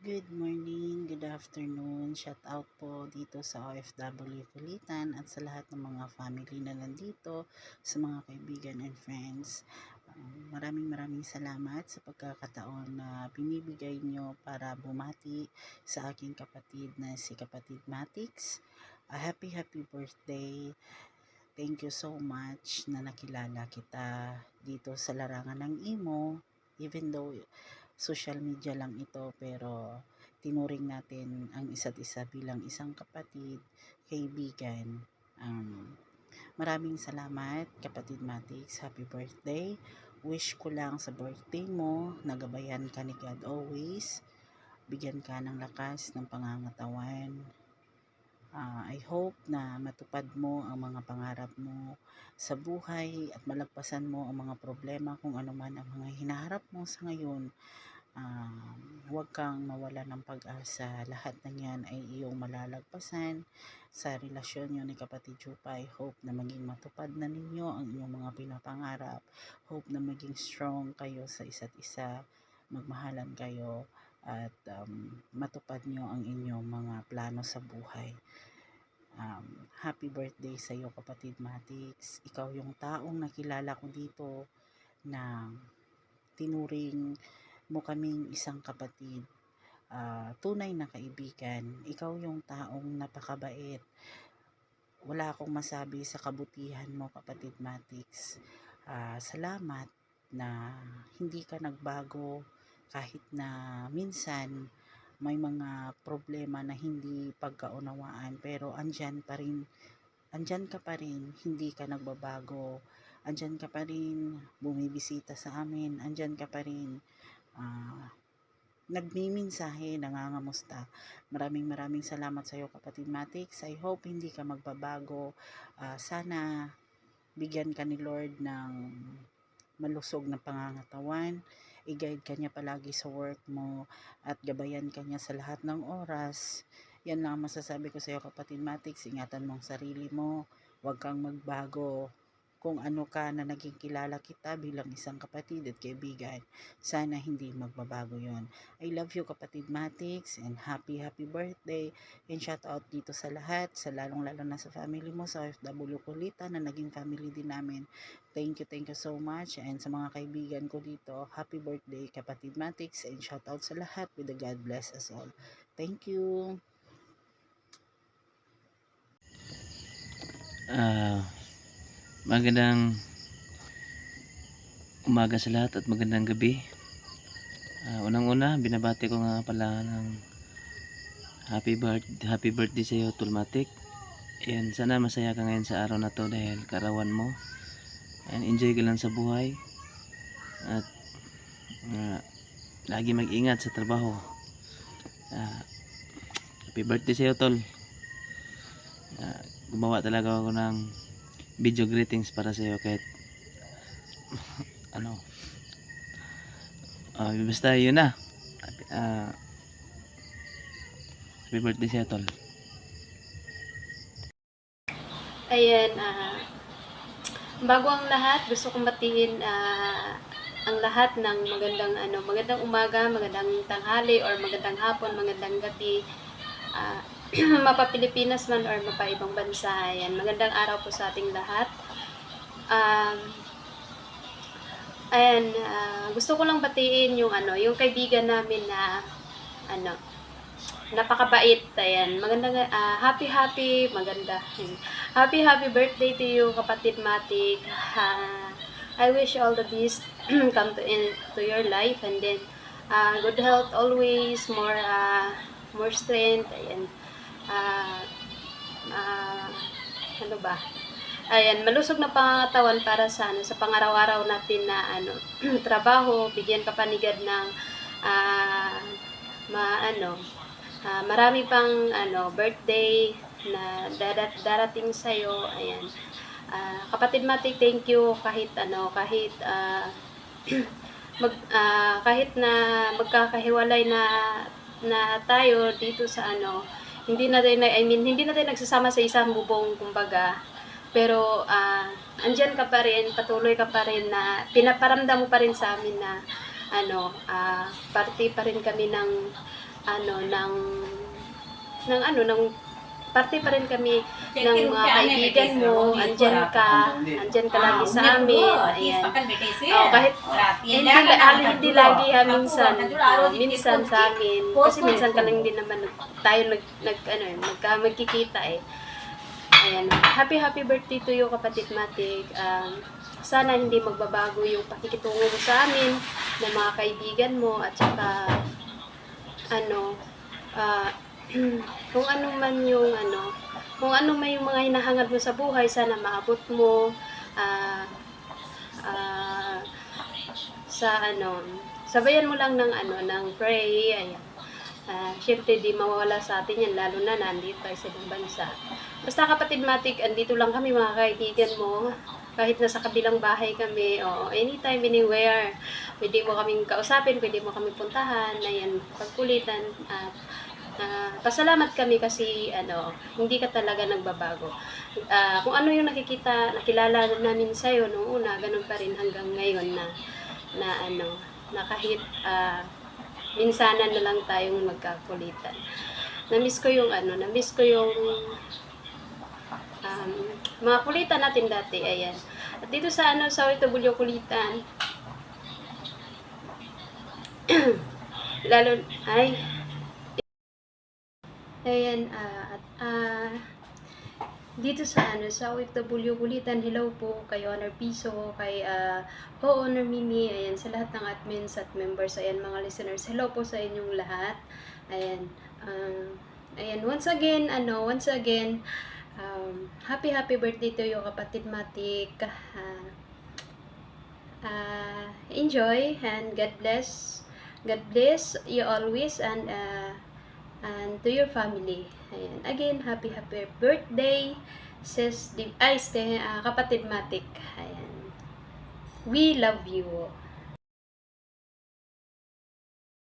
Good morning, good afternoon, shout out po dito sa OFW Kulitan at sa lahat ng mga family na nandito, sa mga kaibigan and friends. Maraming salamat sa pagkakataon na binibigay nyo para bumati sa aking kapatid na si Kapatid Matix. Happy birthday. Thank you so much na nakilala kita dito sa larangan ng imo, even though social media lang ito, pero tinuring natin ang isa't isa bilang isang kapatid, kaibigan. Maraming salamat, Kapatid Matix. Happy birthday. Wish ko lang sa birthday mo, nagabayan ka ni God always. Bigyan ka ng lakas ng pangangatawan. I hope na matupad mo ang mga pangarap mo sa buhay at malagpasan mo ang mga problema kung ano man ang mga hinaharap mo sa ngayon. Huwag kang mawala ng pag-asa. Lahat ng yan ay iyong malalagpasan sa relasyon nyo ni Kapatid Jupay. Hope na maging matupad na ninyo ang inyong mga pinapangarap. Hope na maging strong kayo sa isa't isa. Magmahalan kayo at matupad nyo ang inyong mga plano sa buhay. Happy birthday sa iyo, Kapatid Matix. Ikaw yung taong nakilala ko dito na tinuring mo kaming isang kapatid, tunay na kaibigan. Ikaw yung taong napakabait. Wala akong masabi sa kabutihan mo, Kapatid Matix. Salamat na hindi ka nagbago kahit na minsan may mga problema na hindi pagkaunawaan, pero andyan ka pa rin, hindi ka nagbabago, andyan ka pa rin, bumibisita sa amin, andyan ka pa rin, nagmimensahe, nangangamusta. Maraming salamat sa iyo, Kapatid Matix. I hope hindi ka magbabago. Sana bigyan ka ni Lord ng malusog na pangangatawan. I-guide ka niya palagi sa work mo at gabayan ka niya sa lahat ng oras. Yan lang ang masasabi ko sa iyo, Kapatid Matix. Ingatan mo ang sarili mo. Huwag kang magbago kung ano ka na naging kilala kita bilang isang kapatid at kaibigan. Sana hindi magbabago yon. I love you, Kapatid Matix, and happy birthday. And shout out dito sa lahat, sa lalong-lalo na sa family mo, sa OFW Kulitan na naging family din namin. Thank you so much. And sa mga kaibigan ko dito, happy birthday, Kapatid Matix, and shout out sa lahat with the God bless us all. Thank you. Magandang umaga sa lahat at magandang gabi. Unang-una, binabati ko nga pala ng happy birthday sa iyo, Tulmatik. And sana masaya ka ngayon sa araw na to dahil karawan mo. And enjoy ka lang sa buhay. At lagi mag-ingat sa trabaho. Happy birthday sa iyo, Tol. Gumawa talaga ako ng video greetings para sa iyo kahit ano. Basta yun na. Happy birthday sa iyo, Tol. Ayan, bago ang lahat, gusto kong batiin ang lahat ng magandang umaga, magandang tanghali, or magandang hapon, magandang gabi. Mapa-Pilipinas man or mapa-ibang bansa. Ayan, magandang araw po sa ating lahat. Gusto ko lang batiin yung kaibigan namin na napakabait. Ayan, magandang happy birthday to you, Kapatid Matik. I wish all the best come to your life, and then good health always, more strength. Ayan. Ano ba? Ayan, malusog na pangatawan para sa pangaraw-araw natin na trabaho, bigyan ka panigad ng marami pang birthday na darating sa iyo. Ayan. Kapatid Matik, thank you kahit kahit na magkakahiwalay na tayo dito sa hindi na tayo nagsasama sa isang bubong, kumbaga. Pero andyan ka pa rin, patuloy ka pa rin na pinaparamdam mo pa rin sa amin na parte pa rin kami ng ng parte pa rin kami ng mga kaibigan mo, andyan ka lagi sa amin, ayan. Kahit hindi lagi minsan sa amin, kasi minsan ka lang din naman tayo magkikita eh. Ayan, happy birthday to you, kapatid Matig. Sana hindi magbabago yung pakikitungo mo sa amin, ng mga kaibigan mo, at saka kung ano man yung mga hinahangad mo sa buhay, sana maabot mo sabayan mo lang ng pray, ayan. Syempre di mawawala sa atin yan, lalo na nandito tayo sa ibang bansa. Basta kapatid Matik, andito lang kami mga kaibigan mo, kahit nasa kabilang bahay kami, o anytime, anywhere, pwede mo kaming kausapin, pwede mo kaming puntahan, ayan, pagkulitan, at pasalamat kami kasi hindi ka talaga nagbabago. Kung ano yung nakilala namin sa'yo noong una, ganun pa rin hanggang ngayon na kahit minsanan na lang tayong magkakulitan. Namiss ko yung mga kulitan natin dati, ayan. At dito sa OFW kulitan, lalo ayan, dito sa OFW kulitan, hello po kay Honor Piso, kay Honor Mimi, ayan, sa lahat ng admins at members, ayan, mga listeners, hello po sa inyong lahat. Ayan, ayan, once again, happy birthday to you, kapatid Matik. Enjoy and God bless you always, and to your family. Ayan. Again, happy birthday, kapatid Matik. Ayan. We love you.